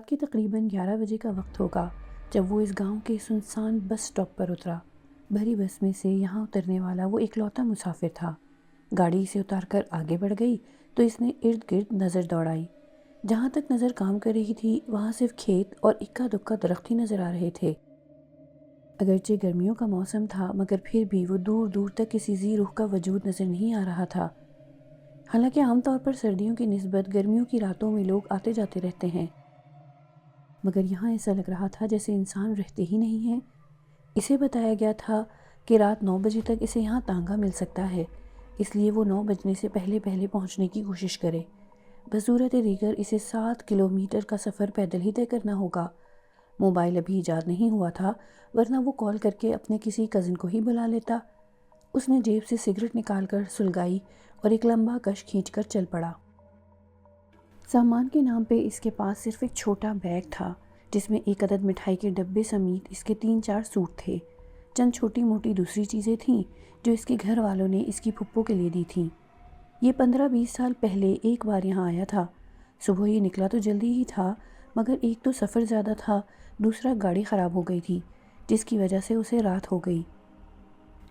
رات کے تقریباً 11 بجے کا وقت ہوگا جب وہ اس گاؤں کے سنسان بس سٹاپ پر اترا۔ بھری بس میں سے یہاں اترنے والا وہ اکلوتا مسافر تھا۔ گاڑی اسے اتار کر آگے بڑھ گئی تو اس نے ارد گرد نظر دوڑائی۔ جہاں تک نظر کام کر رہی تھی وہاں صرف کھیت اور اکا دکا درخت ہی نظر آ رہے تھے۔ اگرچہ گرمیوں کا موسم تھا مگر پھر بھی وہ دور دور تک کسی ذی روح کا وجود نظر نہیں آ رہا تھا۔ حالانکہ عام طور پر سردیوں کی نسبت گرمیوں کی راتوں میں لوگ آتے جاتے رہتے ہیں، مگر یہاں ایسا لگ رہا تھا جیسے انسان رہتے ہی نہیں ہیں۔ اسے بتایا گیا تھا کہ رات 9 بجے تک اسے یہاں تانگا مل سکتا ہے، اس لیے وہ 9 بجنے سے پہلے پہنچنے کی کوشش کرے۔ بصورت دیگر اسے 7 کلومیٹر کا سفر پیدل ہی طے کرنا ہوگا۔ موبائل ابھی ایجاد نہیں ہوا تھا ورنہ وہ کال کر کے اپنے کسی کزن کو ہی بلا لیتا۔ اس نے جیب سے سگریٹ نکال کر سلگائی اور ایک لمبا کش کھینچ کر چل پڑا۔ سامان کے نام پہ اس کے پاس صرف ایک چھوٹا بیگ تھا جس میں ایک عدد مٹھائی کے ڈبے سمیت اس کے 3-4 سوٹ تھے۔ چند چھوٹی موٹی دوسری چیزیں تھیں جو اس کے گھر والوں نے اس کی پھپھو کے لیے دی تھیں۔ یہ 15-20 سال پہلے ایک بار یہاں آیا تھا۔ صبح یہ نکلا تو جلدی ہی تھا مگر ایک تو سفر زیادہ تھا، دوسرا گاڑی خراب ہو گئی تھی جس کی وجہ سے اسے رات ہو گئی۔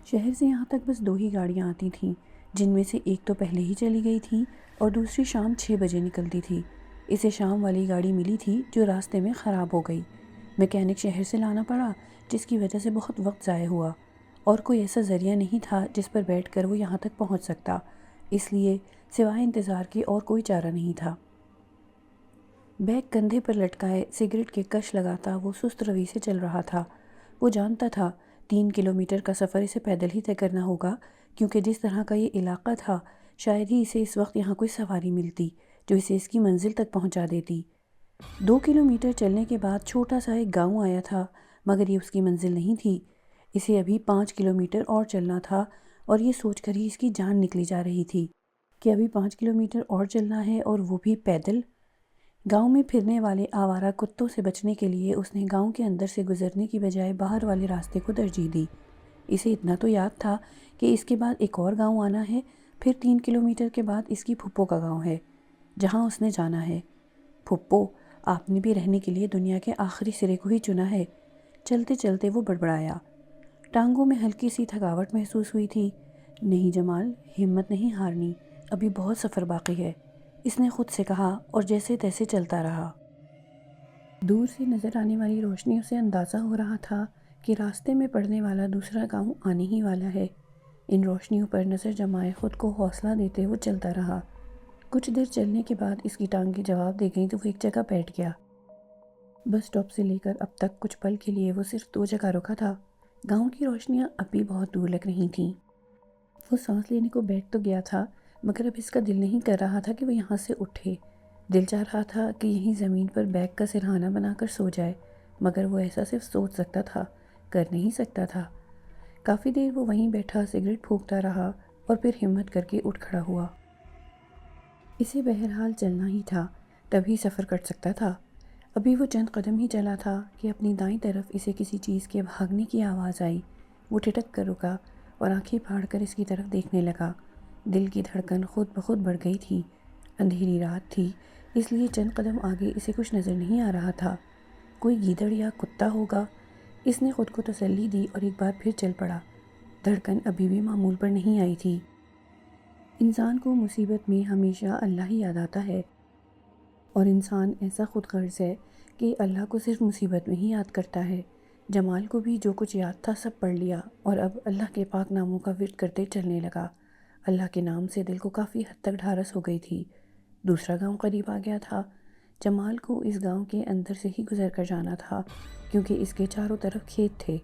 شہر سے یہاں تک بس 2 ہی گاڑیاں آتی تھیں جن میں سے ایک تو پہلے ہی چلی گئی تھی اور دوسری شام 6 بجے نکلتی تھی۔ اسے شام والی گاڑی ملی تھی جو راستے میں خراب ہو گئی۔ میکینک شہر سے لانا پڑا جس کی وجہ سے بہت وقت ضائع ہوا اور کوئی ایسا ذریعہ نہیں تھا جس پر بیٹھ کر وہ یہاں تک پہنچ سکتا، اس لیے سوائے انتظار کے اور کوئی چارہ نہیں تھا۔ بیگ کندھے پر لٹکائے سگریٹ کے کش لگاتا وہ سست روی سے چل رہا تھا۔ وہ جانتا تھا 3 کلومیٹر کا سفر اسے پیدل ہی طے کرنا ہوگا کیونکہ جس طرح کا یہ علاقہ تھا شاید ہی اسے اس وقت یہاں کوئی سواری ملتی جو اسے اس کی منزل تک پہنچا دیتی۔ 2 کلومیٹر چلنے کے بعد چھوٹا سا ایک گاؤں آیا تھا مگر یہ اس کی منزل نہیں تھی۔ اسے ابھی 5 کلومیٹر اور چلنا تھا اور یہ سوچ کر ہی اس کی جان نکلی جا رہی تھی کہ ابھی 5 کلومیٹر اور چلنا ہے اور وہ بھی پیدل۔ گاؤں میں پھرنے والے آوارہ کتوں سے بچنے کے لیے اس نے گاؤں کے اندر سے گزرنے کی بجائے باہر والے راستے کو ترجیح دی۔ اسے اتنا تو یاد تھا کہ اس کے بعد ایک اور گاؤں آنا ہے، پھر 3 کلومیٹر کے بعد اس کی پھپھو کا گاؤں ہے جہاں اس نے جانا ہے۔ پھپھو، آپ نے بھی رہنے کے لیے دنیا کے آخری سرے کو ہی چنا ہے۔ چلتے چلتے وہ بڑبڑایا۔ ٹانگوں میں ہلکی سی تھکاوٹ محسوس ہوئی تھی۔ نہیں جمال، ہمت نہیں ہارنی، ابھی بہت سفر باقی ہے، اس نے خود سے کہا اور جیسے تیسے چلتا رہا۔ دور سے نظر آنے والی روشنیوں سے اندازہ ہو رہا تھا کہ راستے میں پڑنے والا دوسرا گاؤں آنے ہی والا ہے۔ ان روشنیوں پر نظر جمائے خود کو حوصلہ دیتے وہ چلتا رہا۔ کچھ دیر چلنے کے بعد اس کی ٹانگیں جواب دے گئیں تو وہ ایک جگہ بیٹھ گیا۔ بس سٹاپ سے لے کر اب تک کچھ پل کے لیے وہ صرف 2 جگہ رکا تھا۔ گاؤں کی روشنیاں اب بھی بہت دور لگ رہی تھیں۔ وہ سانس لینے کو بیٹھ تو گیا تھا مگر اب اس کا دل نہیں کر رہا تھا کہ وہ یہاں سے اٹھے۔ دل چاہ رہا تھا کہ یہیں زمین پر بیگ کا سرہانہ بنا کر سو جائے مگر وہ ایسا صرف سوچ سکتا تھا، کر نہیں سکتا تھا۔ کافی دیر وہ وہیں بیٹھا سگریٹ پھونکتا رہا اور پھر ہمت کر کے اٹھ کھڑا ہوا۔ اسے بہرحال چلنا ہی تھا، تبھی سفر کٹ سکتا تھا۔ ابھی وہ چند قدم ہی چلا تھا کہ اپنی دائیں طرف اسے کسی چیز کے بھاگنے کی آواز آئی۔ وہ ٹھٹک کر رکا اور آنکھیں پھاڑ کر اس کی طرف دیکھنے لگا۔ دل کی دھڑکن خود بخود بڑھ گئی تھی۔ اندھیری رات تھی اس لیے چند قدم آگے اسے کچھ نظر نہیں آ رہا تھا۔ کوئی گیدڑ یا کتا ہوگا، اس نے خود کو تسلی دی اور ایک بار پھر چل پڑا۔ دھڑکن ابھی بھی معمول پر نہیں آئی تھی۔ انسان کو مصیبت میں ہمیشہ اللہ ہی یاد آتا ہے اور انسان ایسا خود غرض ہے کہ اللہ کو صرف مصیبت میں ہی یاد کرتا ہے۔ جمال کو بھی جو کچھ یاد تھا سب پڑھ لیا اور اب اللہ کے پاک ناموں کا ورد کرتے چلنے لگا۔ اللہ کے نام سے دل کو کافی حد تک ڈھارس ہو گئی تھی۔ دوسرا گاؤں قریب آ گیا تھا۔ جمال کو اس گاؤں کے اندر سے ہی گزر کر جانا تھا کیونکہ اس کے چاروں طرف کھیت تھے۔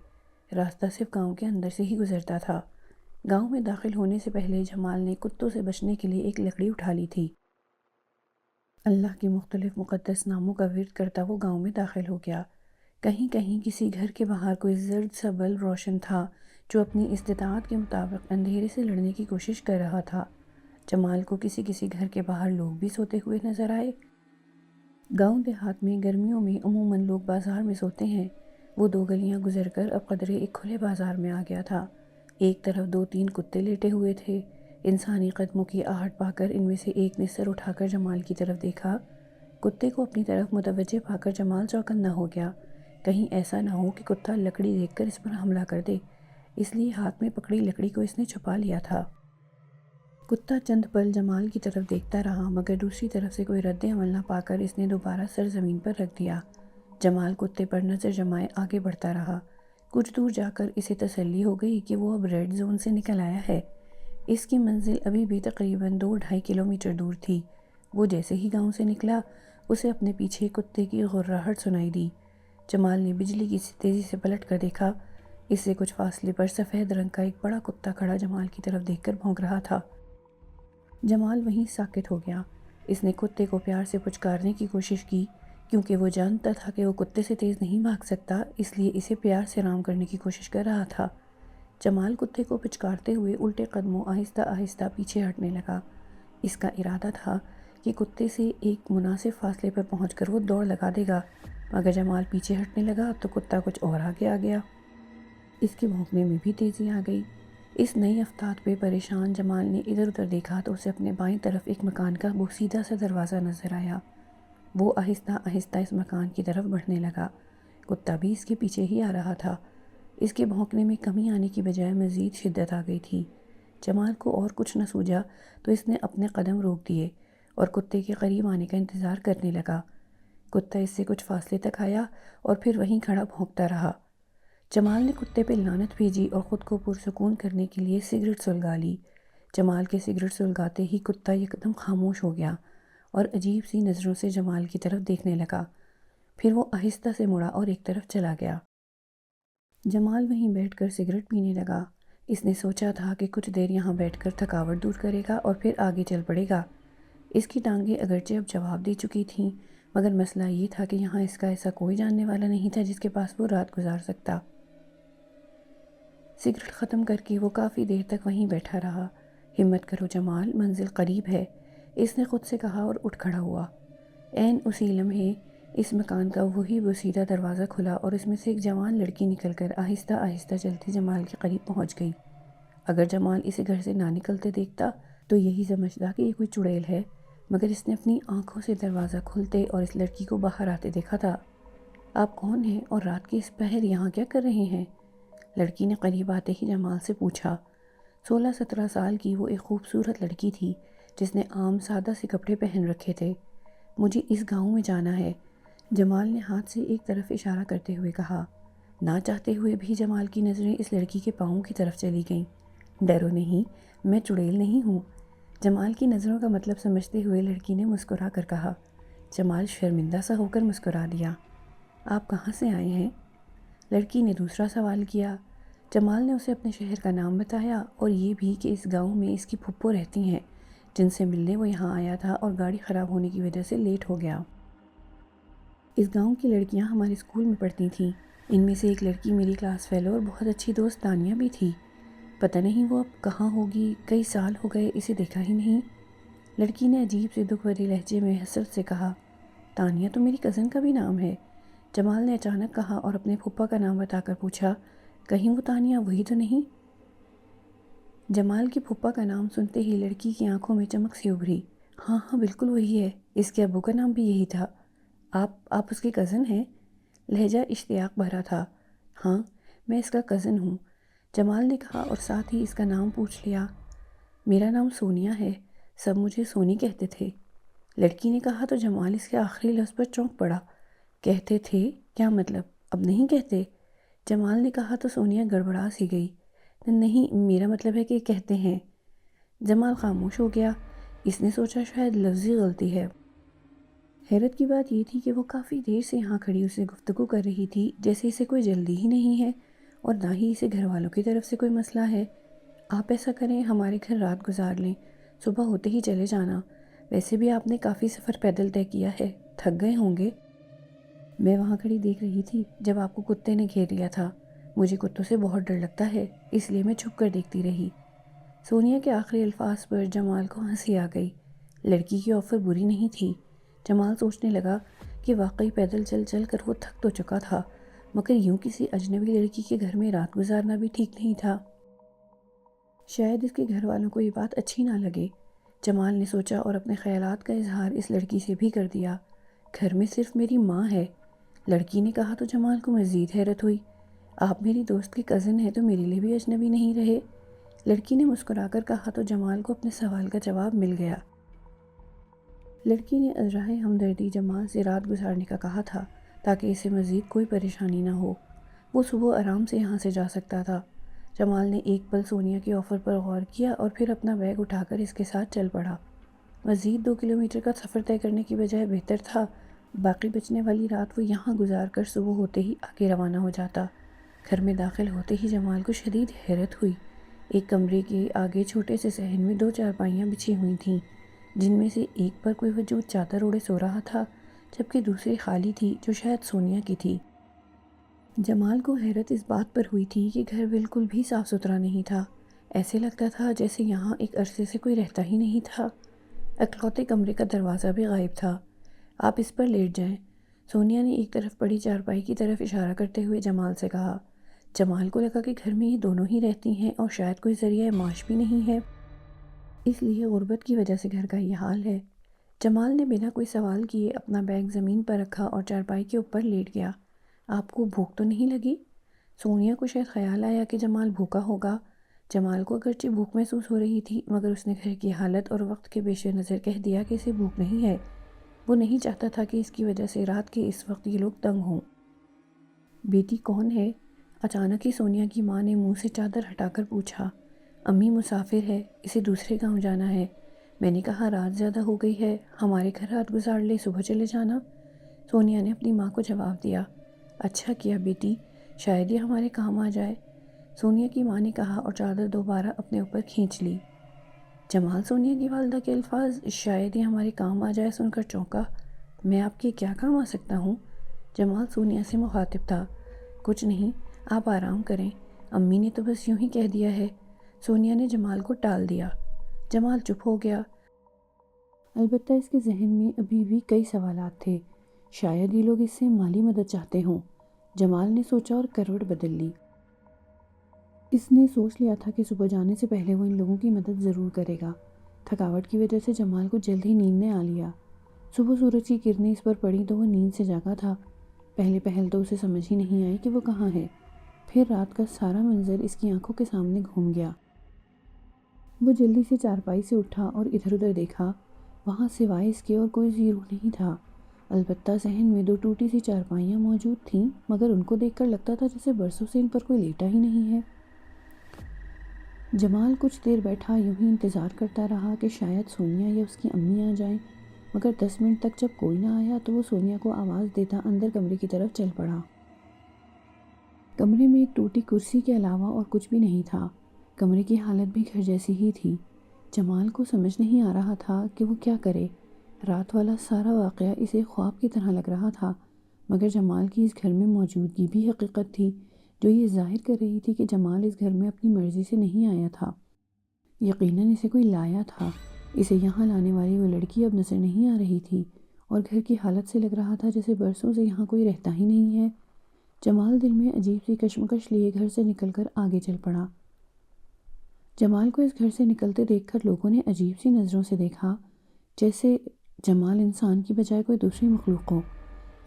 راستہ صرف گاؤں کے اندر سے ہی گزرتا تھا۔ گاؤں میں داخل ہونے سے پہلے جمال نے کتوں سے بچنے کے لیے ایک لکڑی اٹھا لی تھی۔ اللہ کے مختلف مقدس ناموں کا ورد کرتا وہ گاؤں میں داخل ہو گیا۔ کہیں کہیں کسی گھر کے باہر کوئی زرد سا بلب روشن تھا جو اپنی استطاعت کے مطابق اندھیرے سے لڑنے کی کوشش کر رہا تھا۔ جمال کو کسی کسی گھر کے باہر لوگ بھی سوتے ہوئے نظر آئے۔ گاؤں دیہات میں گرمیوں میں عموماً لوگ بازار میں سوتے ہیں۔ وہ 2 گلیاں گزر کر اب قدرے ایک کھلے بازار میں آ گیا تھا۔ ایک طرف 2-3 کتے لیٹے ہوئے تھے۔ انسانی قدموں کی آہٹ پا کر ان میں سے ایک نے سر اٹھا کر جمال کی طرف دیکھا۔ کتے کو اپنی طرف متوجہ پا کر جمال چوکنا ہو گیا، کہیں ایسا نہ ہو کہ کتا لکڑی دیکھ کر اس پر حملہ کر دے، اس لیے ہاتھ میں پکڑی لکڑی کو اس نے چھپا لیا تھا۔ کتا چند پل جمال کی طرف دیکھتا رہا، مگر دوسری طرف سے کوئی رد عمل نہ پا کر اس نے دوبارہ سر زمین پر رکھ دیا۔ جمال کتے پر نظر جمائے آگے بڑھتا رہا۔ کچھ دور جا کر اسے تسلی ہو گئی کہ وہ اب ریڈ زون سے نکل آیا ہے۔ اس کی منزل ابھی بھی تقریباً 2-2.5 کلومیٹر دور تھی۔ وہ جیسے ہی گاؤں سے نکلا، اسے اپنے پیچھے کتے کی غرغراہٹ سنائی دی۔ جمال نے بجلی کی تیزی سے پلٹ کر دیکھا۔ اس سے کچھ فاصلے پر سفید رنگ کا ایک بڑا کتا کھڑا جمال کی طرف دیکھ کر بھونک رہا تھا۔ جمال وہیں ساکت ہو گیا۔ اس نے کتے کو پیار سے پچکارنے کی کوشش کی، کیونکہ وہ جانتا تھا کہ وہ کتے سے تیز نہیں بھاگ سکتا، اس لیے اسے پیار سے آرام کرنے کی کوشش کر رہا تھا۔ جمال کتے کو پچکارتے ہوئے الٹے قدموں آہستہ آہستہ پیچھے ہٹنے لگا۔ اس کا ارادہ تھا کہ کتے سے ایک مناسب فاصلے پر پہنچ کر وہ دوڑ لگا دے گا، مگر جمال پیچھے ہٹنے لگا تو کتا کچھ اور آگے آ گیا۔ اس کے بھونکنے میں بھی تیزی آ گئی۔ اس نئی افتاد پہ پریشان جمال نے ادھر ادھر دیکھا تو اسے اپنے بائیں طرف ایک مکان کا بوسیدہ سا دروازہ نظر آیا۔ وہ آہستہ آہستہ اس مکان کی طرف بڑھنے لگا۔ کتا بھی اس کے پیچھے ہی آ رہا تھا۔ اس کے بھونکنے میں کمی آنے کی بجائے مزید شدت آ گئی تھی۔ جمال کو اور کچھ نہ سوجا تو اس نے اپنے قدم روک دیے اور کتے کے قریب آنے کا انتظار کرنے لگا۔ کتا اس سے کچھ فاصلے تک آیا اور پھر وہیں کھڑا بھونکتا رہا۔ جمال نے کتے پہ لعنت بھیجی اور خود کو پرسکون کرنے کے لیے سگریٹ سلگا لی۔ جمال کے سگریٹ سلگاتے ہی کتا یکدم خاموش ہو گیا اور عجیب سی نظروں سے جمال کی طرف دیکھنے لگا۔ پھر وہ آہستہ سے مڑا اور ایک طرف چلا گیا۔ جمال وہیں بیٹھ کر سگریٹ پینے لگا۔ اس نے سوچا تھا کہ کچھ دیر یہاں بیٹھ کر تھکاوٹ دور کرے گا اور پھر آگے چل پڑے گا۔ اس کی ٹانگیں اگرچہ اب جواب دے چکی تھیں، مگر مسئلہ یہ تھا کہ یہاں اس کا ایسا کوئی جاننے والا نہیں تھا جس کے پاس وہ رات گزار سکتا۔ سگریٹ ختم کر کے وہ کافی دیر تک وہیں بیٹھا رہا۔ ہمت کرو جمال، منزل قریب ہے، اس نے خود سے کہا اور اٹھ کھڑا ہوا۔ عین اسی لمحے اس مکان کا وہی بوسیدہ دروازہ کھلا اور اس میں سے ایک جوان لڑکی نکل کر آہستہ آہستہ چلتی جمال کے قریب پہنچ گئی۔ اگر جمال اسے گھر سے نہ نکلتے دیکھتا تو یہی سمجھتا کہ یہ کوئی چڑیل ہے، مگر اس نے اپنی آنکھوں سے دروازہ کھلتے اور اس لڑکی کو باہر آتے دیکھا تھا۔ آپ کون ہیں اور رات کے اس پہر یہاں کیا کر رہے ہیں؟ لڑکی نے قریب آتے ہی جمال سے پوچھا۔ 16-17 سال کی وہ ایک خوبصورت لڑکی تھی جس نے عام سادہ سے کپڑے پہن رکھے تھے۔ مجھے اس گاؤں میں جانا ہے، جمال نے ہاتھ سے ایک طرف اشارہ کرتے ہوئے کہا۔ نہ چاہتے ہوئے بھی جمال کی نظریں اس لڑکی کے پاؤں کی طرف چلی گئیں۔ ڈرو نہیں، میں چڑیل نہیں ہوں، جمال کی نظروں کا مطلب سمجھتے ہوئے لڑکی نے مسکرا کر کہا۔ جمال شرمندہ سا ہو کر مسکرا دیا۔ آپ کہاں سے آئے ہیں؟ لڑکی نے دوسرا سوال کیا۔ جمال نے اسے اپنے شہر کا نام بتایا اور یہ بھی کہ اس گاؤں میں اس کی پھپھو رہتی ہیں، جن سے ملنے وہ یہاں آیا تھا اور گاڑی خراب ہونے کی وجہ سے لیٹ ہو گیا۔ اس گاؤں کی لڑکیاں ہمارے اسکول میں پڑھتی تھیں، ان میں سے ایک لڑکی میری کلاس فیلو اور بہت اچھی دوست تانیہ بھی تھی۔ پتہ نہیں وہ اب کہاں ہوگی، کئی سال ہو گئے اسے دیکھا ہی نہیں۔ لڑکی نے عجیب سے دکھ بھرے لہجے میں حسرت سے کہا۔ تانیہ تو میری کزن کا بھی نام ہے، جمال نے اچانک کہا اور اپنے پھپھا کا نام بتا کر پوچھا، کہیں وہ تانیہ وہی تو نہیں؟ جمال کی پھپھا کا نام سنتے ہی لڑکی کی آنکھوں میں چمک سی ابھری۔ ہاں ہاں بالکل وہی ہے، اس کے ابو کا نام بھی یہی تھا۔ آپ اس کے کزن ہیں؟ لہجہ اشتیاق بھرا تھا۔ ہاں، میں اس کا کزن ہوں، جمال نے کہا اور ساتھ ہی اس کا نام پوچھ لیا۔ میرا نام سونیا ہے، سب مجھے سونی کہتے تھے، لڑکی نے کہا تو جمال اس کے آخری لفظ پر چونک پڑا۔ کہتے تھے؟ کیا مطلب، اب نہیں کہتے؟ جمال نے کہا تو سونیا گڑبڑا سی گئی۔ نہیں، میرا مطلب ہے کہ کہتے ہیں۔ جمال خاموش ہو گیا۔ اس نے سوچا شاید لفظی غلطی ہے۔ حیرت کی بات یہ تھی کہ وہ کافی دیر سے یہاں کھڑی اسے گفتگو کر رہی تھی، جیسے اسے کوئی جلدی ہی نہیں ہے اور نہ ہی اسے گھر والوں کی طرف سے کوئی مسئلہ ہے۔ آپ ایسا کریں، ہمارے گھر رات گزار لیں، صبح ہوتے ہی چلے جانا، ویسے بھی آپ نے کافی سفر پیدل طے کیا ہے، تھک گئے ہوں گے۔ میں وہاں کھڑی دیکھ رہی تھی جب آپ کو کتے نے گھیر لیا تھا، مجھے کتوں سے بہت ڈر لگتا ہے، اس لیے میں چھپ کر دیکھتی رہی۔ سونیا کے آخری الفاظ پر جمال کو ہنسی آ گئی۔ لڑکی کی آفر بری نہیں تھی۔ جمال سوچنے لگا کہ واقعی پیدل چل چل کر وہ تھک تو چکا تھا، مگر یوں کسی اجنبی لڑکی کے گھر میں رات گزارنا بھی ٹھیک نہیں تھا۔ شاید اس کے گھر والوں کو یہ بات اچھی نہ لگے، جمال نے سوچا اور اپنے خیالات کا اظہار اس لڑکی سے بھی کر دیا۔ گھر میں صرف میری ماں ہے، لڑکی نے کہا تو جمال کو مزید حیرت ہوئی۔ آپ میری دوست کی کزن ہیں تو میرے لیے بھی اجنبی نہیں رہے؟ لڑکی نے مسکرا کر کہا تو جمال کو اپنے سوال کا جواب مل گیا۔ لڑکی نے ازراہ ہمدردی جمال سے رات گزارنے کا کہا تھا تاکہ اسے مزید کوئی پریشانی نہ ہو، وہ صبح آرام سے یہاں سے جا سکتا تھا۔ جمال نے ایک پل سونیا کے آفر پر غور کیا اور پھر اپنا بیگ اٹھا کر اس کے ساتھ چل پڑا۔ مزید 2 کلومیٹر کا سفر طے کرنے کی بجائے بہتر تھا باقی بچنے والی رات وہ یہاں گزار کر صبح ہوتے ہی آگے روانہ ہو جاتا۔ گھر میں داخل ہوتے ہی جمال کو شدید حیرت ہوئی۔ ایک کمرے کے آگے چھوٹے سے صحن میں 2 چارپائیاں بچھی ہوئی تھیں، جن میں سے ایک پر کوئی وجود چادر اوڑھے سو رہا تھا جبکہ دوسری خالی تھی جو شاید سونیا کی تھی۔ جمال کو حیرت اس بات پر ہوئی تھی کہ گھر بالکل بھی صاف ستھرا نہیں تھا، ایسے لگتا تھا جیسے یہاں ایک عرصے سے کوئی رہتا ہی نہیں تھا۔ اکلوتے کمرے کا دروازہ بھی غائب تھا۔ آپ اس پر لیٹ جائیں، سونیا نے ایک طرف پڑی چارپائی کی طرف اشارہ کرتے ہوئے جمال سے کہا۔ جمال کو لگا کہ گھر میں یہ دونوں ہی رہتی ہیں اور شاید کوئی ذریعہ معاش بھی نہیں ہے، اس لیے غربت کی وجہ سے گھر کا یہ حال ہے۔ جمال نے بنا کوئی سوال کیے اپنا بیگ زمین پر رکھا اور چارپائی کے اوپر لیٹ گیا۔ آپ کو بھوک تو نہیں لگی؟ سونیا کو شاید خیال آیا کہ جمال بھوکا ہوگا۔ جمال کو اگرچہ بھوک محسوس ہو رہی تھی مگر اس نے گھر کی حالت اور وقت کے پیش نظر کہہ دیا کہ اسے بھوک نہیں ہے۔ وہ نہیں چاہتا تھا کہ اس کی وجہ سے رات کے اس وقت یہ لوگ تنگ ہوں۔ بیٹی کون ہے؟ اچانک ہی سونیا کی ماں نے منہ سے چادر ہٹا کر پوچھا۔ امی مسافر ہے، اسے دوسرے گاؤں جانا ہے۔ میں نے کہا رات زیادہ ہو گئی ہے، ہمارے گھر رات گزار لے صبح چلے جانا۔ سونیا نے اپنی ماں کو جواب دیا۔ اچھا کیا بیٹی، شاید یہ ہمارے کام آ جائے، سونیا کی ماں نے کہا اور چادر دوبارہ اپنے اوپر کھینچ لی۔ جمال سونیا کی والدہ کے الفاظ شاید یہ ہمارے کام آ جائے سن کر چونکا۔ میں آپ کے کیا کام آ سکتا ہوں؟ جمال سونیا سے مخاطب تھا۔ کچھ نہیں، آپ آرام کریں، امی نے تو بس یوں ہی کہہ دیا ہے۔ سونیا نے جمال کو ٹال دیا۔ جمال چپ ہو گیا، البتہ اس کے ذہن میں ابھی بھی کئی سوالات تھے۔ شاید یہ لوگ اس سے مالی مدد چاہتے ہوں، جمال نے سوچا اور کروٹ بدل لی۔ اس نے سوچ لیا تھا کہ صبح جانے سے پہلے وہ ان لوگوں کی مدد ضرور کرے گا۔ تھکاوٹ کی وجہ سے جمال کو جلد ہی نیند نے آ لیا۔ صبح سورج کی کرنیں اس پر پڑیں تو وہ نیند سے جاگا تھا۔ پہلے پہل تو اسے سمجھ ہی نہیں آئی کہ وہ کہاں ہے، پھر رات کا سارا منظر اس کی آنکھوں کے سامنے گھوم گیا۔ وہ جلدی سے چارپائی سے اٹھا اور ادھر ادھر دیکھا، وہاں سوائے اس کے اور کوئی زیرو نہیں تھا۔ البتہ صحن میں 2 ٹوٹی سی چارپائیاں موجود تھیں مگر ان کو دیکھ کر لگتا تھا جیسے برسوں سے ان پر کوئی لیٹا ہی نہیں ہے۔ جمال کچھ دیر بیٹھا یوں ہی انتظار کرتا رہا کہ شاید سونیا یا اس کی امی آ جائیں، مگر 10 منٹ تک جب کوئی نہ آیا تو وہ سونیا کو آواز دیتا اندر کمرے کی طرف چل پڑا۔ کمرے میں ایک ٹوٹی کرسی کے علاوہ اور کچھ بھی نہیں تھا۔ کمرے کی حالت بھی گھر جیسی ہی تھی۔ جمال کو سمجھ نہیں آ رہا تھا کہ وہ کیا کرے۔ رات والا سارا واقعہ اسے خواب کی طرح لگ رہا تھا مگر جمال کی اس گھر میں موجودگی بھی حقیقت تھی جو یہ ظاہر کر رہی تھی کہ جمال اس گھر میں اپنی مرضی سے نہیں آیا تھا۔ یقیناً اسے کوئی لایا تھا۔ اسے یہاں لانے والی وہ لڑکی اب نظر نہیں آ رہی تھی اور گھر کی حالت سے لگ رہا تھا جیسے برسوں سے یہاں کوئی رہتا ہی نہیں ہے۔ جمال دل میں عجیب سی کشمکش لیے گھر سے نکل کر آگے چل پڑا۔ جمال کو اس گھر سے نکلتے دیکھ کر لوگوں نے عجیب سی نظروں سے دیکھا، جیسے جمال انسان کی بجائے کوئی دوسری مخلوق ہو۔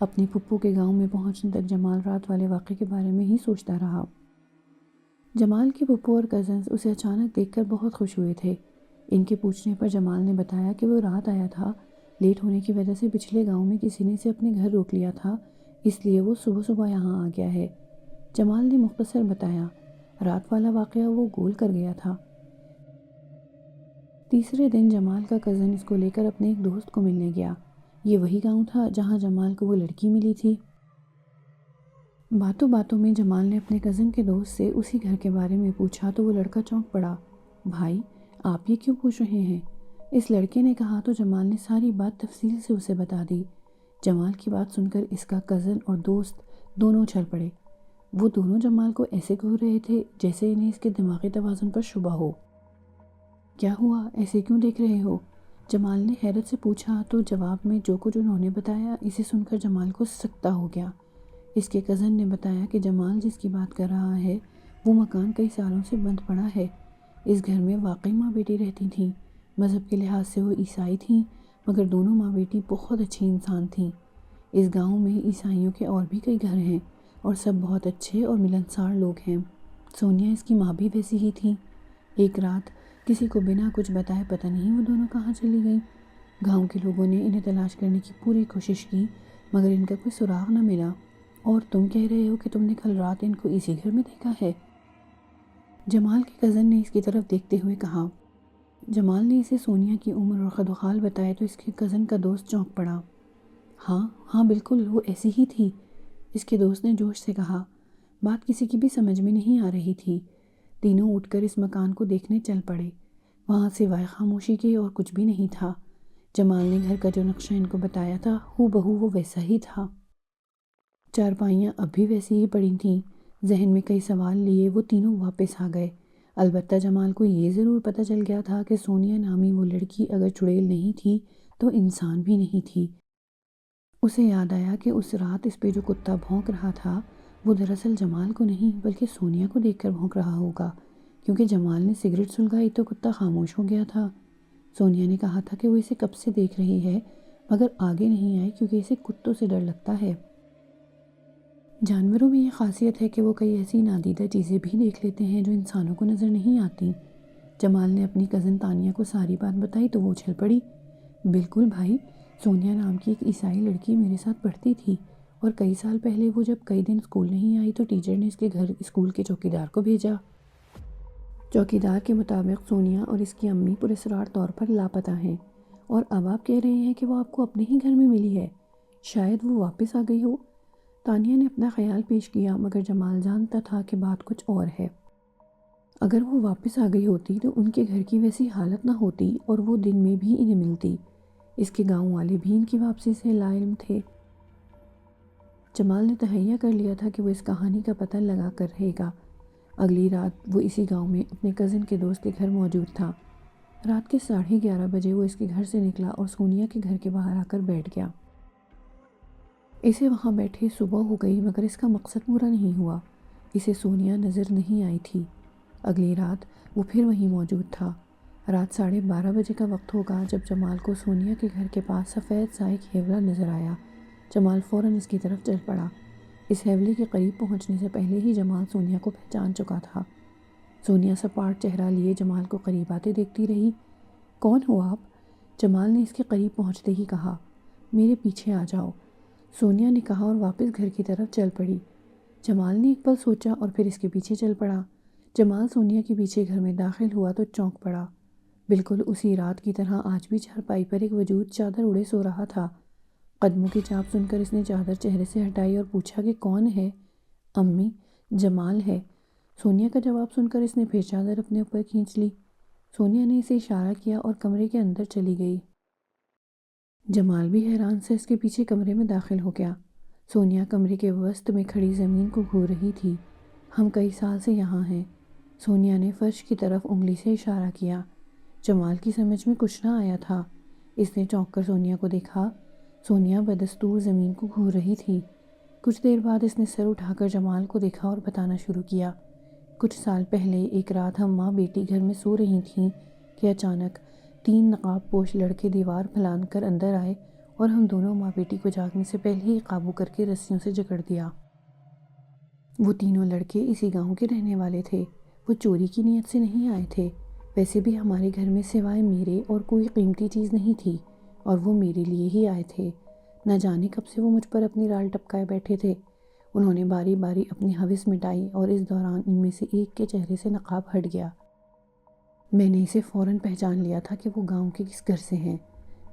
اپنی پھپھو کے گاؤں میں پہنچنے تک جمال رات والے واقعے کے بارے میں ہی سوچتا رہا۔ جمال کی پھپھو اور کزنز اسے اچانک دیکھ کر بہت خوش ہوئے تھے۔ ان کے پوچھنے پر جمال نے بتایا کہ وہ رات آیا تھا، لیٹ ہونے کی وجہ سے پچھلے گاؤں میں کسی نے اسے اپنے گھر روک لیا تھا، اس لیے وہ صبح صبح یہاں آ گیا ہے۔ جمال نے مختصر بتایا۔ رات والا واقعہ وہ گول کر گیا تھا۔ تیسرے دن جمال کا کزن اس کو لے کر اپنے ایک دوست کو ملنے گیا۔ یہ وہی گاؤں تھا جہاں جمال کو وہ لڑکی ملی تھی۔ باتوں باتوں میں جمال نے اپنے کزن کے دوست سے اسی گھر کے بارے میں پوچھا تو وہ لڑکا چونک پڑا۔ بھائی، آپ یہ کیوں پوچھ رہے ہیں؟ اس لڑکے نے کہا تو جمال نے ساری بات تفصیل سے اسے بتا دی۔ جمال کی بات سن کر اس کا کزن اور دوست دونوں اچھل پڑے۔ وہ دونوں جمال کو ایسے گھور رہے تھے جیسے انہیں اس کے دماغی توازن پر شبہ ہو۔ کیا ہوا؟ ایسے کیوں دیکھ رہے ہو؟ جمال نے حیرت سے پوچھا تو جواب میں جو کچھ انہوں نے بتایا اسے سن کر جمال کو سکتہ ہو گیا۔ اس کے کزن نے بتایا کہ جمال جس کی بات کر رہا ہے وہ مکان کئی سالوں سے بند پڑا ہے۔ اس گھر میں واقعی ماں بیٹی رہتی تھیں۔ مذہب کے لحاظ سے وہ عیسائی تھیں مگر دونوں ماں بیٹی بہت اچھی انسان تھیں۔ اس گاؤں میں عیسائیوں کے اور بھی کئی گھر ہیں اور سب بہت اچھے اور ملنسار لوگ ہیں۔ سونیا اس کی ماں بھی ویسی ہی تھی۔ ایک رات کسی کو بنا کچھ بتائے پتہ نہیں وہ دونوں کہاں چلی گئیں۔ گاؤں کے لوگوں نے انہیں تلاش کرنے کی پوری کوشش کی مگر ان کا کوئی سراغ نہ ملا۔ اور تم کہہ رہے ہو کہ تم نے کل رات ان کو اسی گھر میں دیکھا ہے؟ جمال کے کزن نے اس کی طرف دیکھتے ہوئے کہا۔ جمال نے اسے سونیا کی عمر اور خد و خال بتائے تو اس کے کزن کا دوست چونک پڑا۔ ہاں ہاں بالکل وہ ایسی ہی تھی، اس کے دوست نے جوش سے کہا۔ بات کسی کی بھی سمجھ میں نہیں آ رہی تھی۔ تینوں اٹھ کر اس مکان کو دیکھنے چل پڑے۔ وہاں سوائے خاموشی کے اور کچھ بھی نہیں تھا۔ جمال نے گھر کا جو نقشہ ان کو بتایا تھا ہو بہو وہ ویسا ہی تھا۔ چارپائیاں اب بھی ویسی ہی پڑی تھیں۔ ذہن میں کئی سوال لیے وہ تینوں واپس آ گئے۔ البتہ جمال کو یہ ضرور پتہ چل گیا تھا کہ سونیا نامی وہ لڑکی اگر چڑیل نہیں تھی تو انسان بھی نہیں تھی۔ اسے یاد آیا کہ اس رات اس پہ جو کتا بھونک رہا تھا وہ دراصل جمال کو نہیں بلکہ سونیا کو دیکھ کر بھونک رہا ہوگا، کیونکہ جمال نے سگریٹ سلگائی تو کتا خاموش ہو گیا تھا۔ سونیا نے کہا تھا کہ وہ اسے کب سے دیکھ رہی ہے مگر آگے نہیں آئی کیونکہ اسے کتوں سے ڈر لگتا ہے۔ جانوروں میں یہ خاصیت ہے کہ وہ کئی ایسی نادیدہ چیزیں بھی دیکھ لیتے ہیں جو انسانوں کو نظر نہیں آتی۔ جمال نے اپنی کزن تانیہ کو ساری بات بتائی تو وہ اچھل پڑی۔ بالکل بھائی، سونیا نام کی ایک عیسائی لڑکی میرے ساتھ پڑھتی تھی اور کئی سال پہلے وہ جب کئی دن اسکول نہیں آئی تو ٹیچر نے اس کے گھر اسکول کے چوکیدار کو بھیجا۔ چوکیدار کے مطابق سونیا اور اس کی امی پراسرار طور پر لاپتہ ہیں اور اب آپ کہہ رہے ہیں کہ وہ آپ کو اپنے ہی گھر میں ملی ہے، شاید وہ واپس آ گئی ہو۔ تانیہ نے اپنا خیال پیش کیا مگر جمال جانتا تھا کہ بات کچھ اور ہے۔ اگر وہ واپس آ گئی ہوتی تو ان کے گھر کی ویسی حالت نہ ہوتی اور وہ دن میں بھی انہیں ملتی۔ اس کے گاؤں والے بھی ان کی واپسی سے لا علم تھے۔ جمال نے تہیہ کر لیا تھا کہ وہ اس کہانی کا پتہ لگا کر رہے گا۔ اگلی رات وہ اسی گاؤں میں اپنے کزن کے دوست کے گھر موجود تھا۔ رات کے 11:30 بجے وہ اس کے گھر سے نکلا اور سونیا کے گھر کے باہر آ کر بیٹھ گیا۔ اسے وہاں بیٹھے صبح ہو گئی مگر اس کا مقصد پورا نہیں ہوا۔ اسے سونیا نظر نہیں آئی تھی۔ اگلی رات وہ پھر وہیں موجود تھا۔ رات 12:30 بجے کا وقت ہوگا جب جمال کو سونیا کے گھر کے پاس سفید سا ایک ہیولا نظر آیا۔ جمال فوراً اس کی طرف چل پڑا۔ اس ہیولے کے قریب پہنچنے سے پہلے ہی جمال سونیا کو پہچان چکا تھا۔ سونیا سپاٹ چہرہ لیے جمال کو قریب آتے دیکھتی رہی۔ کون ہو آپ؟ جمال نے اس کے قریب پہنچتے ہی کہا۔ میرے پیچھے آ جاؤ، سونیا نے کہا اور واپس گھر کی طرف چل پڑی۔ جمال نے ایک پل سوچا اور پھر اس کے پیچھے چل پڑا۔ جمال سونیا کے پیچھے گھر میں داخل ہوا تو چونک پڑا۔ بالکل اسی رات کی طرح آج بھی چارپائی پر ایک وجود چادر اڑے سو رہا تھا۔ قدموں کی چاپ سن کر اس نے چادر چہرے سے ہٹائی اور پوچھا کہ کون ہے؟ امی، جمال ہے۔ سونیا کا جواب سن کر اس نے پھر چادر اپنے اوپر کھینچ لی۔ سونیا نے اسے اشارہ کیا اور کمرے کے اندر چلی گئی۔ جمال بھی حیران سے اس کے پیچھے کمرے میں داخل ہو گیا۔ سونیا کمرے کے وسط میں کھڑی زمین کو گھور رہی تھی۔ ہم کئی سال سے یہاں ہیں۔ سونیا نے فرش کی طرف انگلی سے اشارہ کیا۔ جمال کی سمجھ میں کچھ نہ آیا تھا۔ اس نے چونک کر سونیا کو دیکھا۔ سونیا بدستور زمین کو گھور رہی تھی۔ کچھ دیر بعد اس نے سر اٹھا کر جمال کو دیکھا اور بتانا شروع کیا۔ کچھ سال پہلے ایک رات ہم ماں بیٹی گھر میں سو رہی تھیں کہ اچانک 3 نقاب پوش لڑکے دیوار پھلانگ کر اندر آئے اور ہم دونوں ماں بیٹی کو جاگنے سے پہلے ہی قابو کر کے رسیوں سے جکڑ دیا۔ وہ تینوں لڑکے اسی گاؤں کے رہنے والے تھے۔ وہ چوری کی نیت سے نہیں آئے تھے۔ ویسے بھی ہمارے گھر میں سوائے میرے اور کوئی قیمتی چیز نہیں تھی اور وہ میرے لیے ہی آئے تھے۔ نہ جانے کب سے وہ مجھ پر اپنی رال ٹپکائے بیٹھے تھے۔ انہوں نے باری باری اپنی ہوس مٹائی اور اس دوران ان میں سے ایک کے چہرے سے نقاب ہٹ گیا۔ میں نے اسے فوراً پہچان لیا تھا کہ وہ گاؤں کے کس گھر سے ہیں۔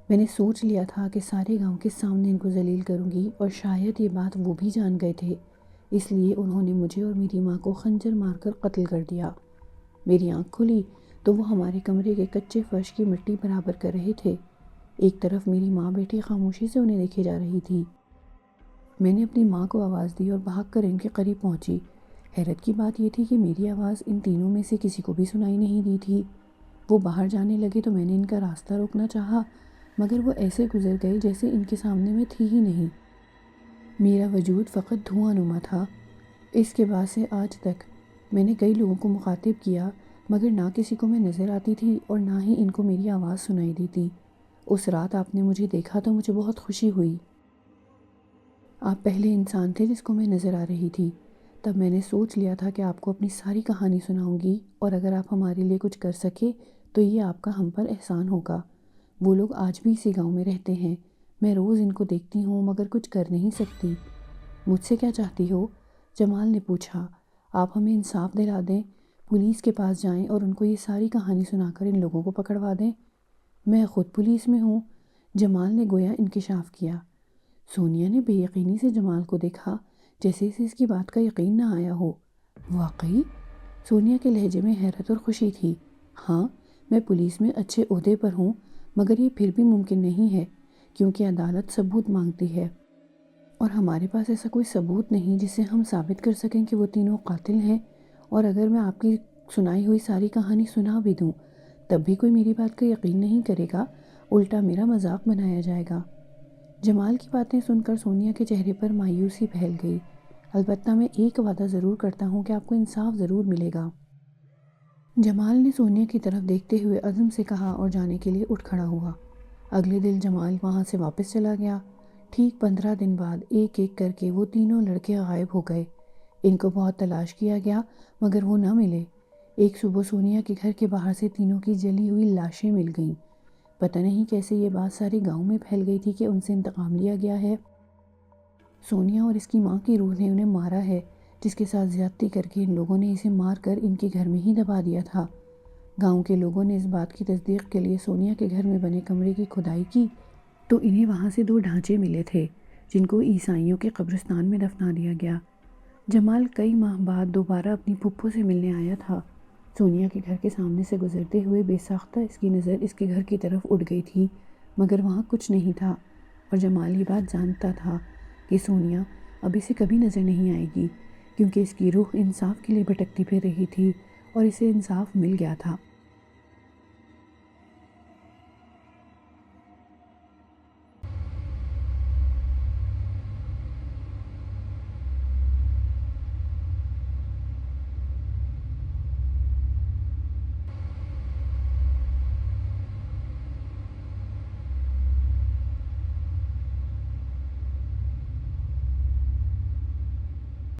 میں نے سوچ لیا تھا کہ سارے گاؤں کے سامنے ان کو ذلیل کروں گی اور شاید یہ بات وہ بھی جان گئے تھے، اس لیے انہوں نے مجھے اور میری ماں کو خنجر مار کر قتل کر دیا۔ میری آنکھ کھلی تو وہ ہمارے کمرے کے کچے فرش کی مٹی برابر کر رہے تھے۔ ایک طرف میری ماں بیٹی خاموشی سے انہیں دیکھے جا رہی تھی۔ میں نے اپنی ماں کو آواز دی اور بھاگ کر ان کے قریب پہنچی۔ حیرت کی بات یہ تھی کہ میری آواز ان تینوں میں سے کسی کو بھی سنائی نہیں دی تھی۔ وہ باہر جانے لگے تو میں نے ان کا راستہ روکنا چاہا مگر وہ ایسے گزر گئے جیسے ان کے سامنے میں تھی ہی نہیں۔ میرا وجود فقط دھواں نما تھا۔ اس کے بعد سے آج تک میں نے کئی لوگوں کو مخاطب کیا مگر نہ کسی کو میں نظر آتی تھی اور نہ ہی ان کو میری آواز سنائی دیتی۔ اس رات آپ نے مجھے دیکھا تو مجھے بہت خوشی ہوئی۔ آپ پہلے انسان تھے جس کو میں نظر آ رہی تھی۔ تب میں نے سوچ لیا تھا کہ آپ کو اپنی ساری کہانی سناؤں گی، اور اگر آپ ہمارے لیے کچھ کر سکے تو یہ آپ کا ہم پر احسان ہوگا۔ وہ لوگ آج بھی اسی گاؤں میں رہتے ہیں، میں روز ان کو دیکھتی ہوں مگر کچھ کر نہیں سکتی۔ مجھ سے کیا چاہتی ہو؟ جمال نے پوچھا۔ آپ ہمیں انصاف دلا دیں، پولیس کے پاس جائیں اور ان کو یہ ساری کہانی سنا کر ان لوگوں کو پکڑوا دیں۔ میں خود پولیس میں ہوں، جمال نے گویا انکشاف کیا۔ سونیا نے بے یقینی سے جمال کو دیکھا، جیسے اسے اس کی بات کا یقین نہ آیا ہو۔ واقعی؟ سونیا کے لہجے میں حیرت اور خوشی تھی۔ ہاں، میں پولیس میں اچھے عہدے پر ہوں، مگر یہ پھر بھی ممکن نہیں ہے، کیونکہ عدالت ثبوت مانگتی ہے، اور ہمارے پاس ایسا کوئی ثبوت نہیں جس سے ہم ثابت کر سکیں کہ وہ تینوں قاتل ہیں۔ اور اگر میں آپ کی سنائی ہوئی ساری کہانی سنا بھی دوں تب بھی کوئی میری بات کا یقین نہیں کرے گا، الٹا میرا مذاق بنایا جائے گا۔ جمال کی باتیں سن کر سونیا کے چہرے پر مایوسی پھیل گئی۔ البتہ میں ایک وعدہ ضرور کرتا ہوں کہ آپ کو انصاف ضرور ملے گا، جمال نے سونیا کی طرف دیکھتے ہوئے عزم سے کہا اور جانے کے لیے اٹھ کھڑا ہوا۔ اگلے دن جمال وہاں سے واپس چلا گیا۔ ٹھیک 15 دن بعد ایک ایک کر کے وہ تینوں لڑکے غائب ہو گئے۔ ان کو بہت تلاش کیا گیا مگر وہ نہ ملے۔ ایک صبح سونیا کے گھر کے باہر سے تینوں کی جلی ہوئی لاشیں مل گئیں۔ پتہ نہیں کیسے یہ بات سارے گاؤں میں پھیل گئی تھی کہ ان سے انتقام لیا گیا ہے۔ سونیا اور اس کی ماں کی روح نے انہیں مارا ہے، جس کے ساتھ زیادتی کر کے ان لوگوں نے اسے مار کر ان کے گھر میں ہی دبا دیا تھا۔ گاؤں کے لوگوں نے اس بات کی تصدیق کے لیے سونیا کے گھر میں بنے کمرے کی کھدائی کی تو انہیں وہاں سے 2 ڈھانچے ملے تھے جن کو عیسائیوں کے قبرستان میں دفنا دیا گیا۔ جمال کئی ماہ بعد دوبارہ اپنی پھپھو سے ملنے آیا تھا۔ سونیا کے گھر کے سامنے سے گزرتے ہوئے بے ساختہ اس کی نظر اس کے گھر کی طرف اٹھ گئی تھی، مگر وہاں کچھ نہیں تھا، اور جمال یہ بات جانتا تھا کہ سونیا اب اسے کبھی نظر نہیں آئے گی، کیونکہ اس کی روح انصاف کے لیے بھٹکتی پھر رہی تھی اور اسے انصاف مل گیا تھا۔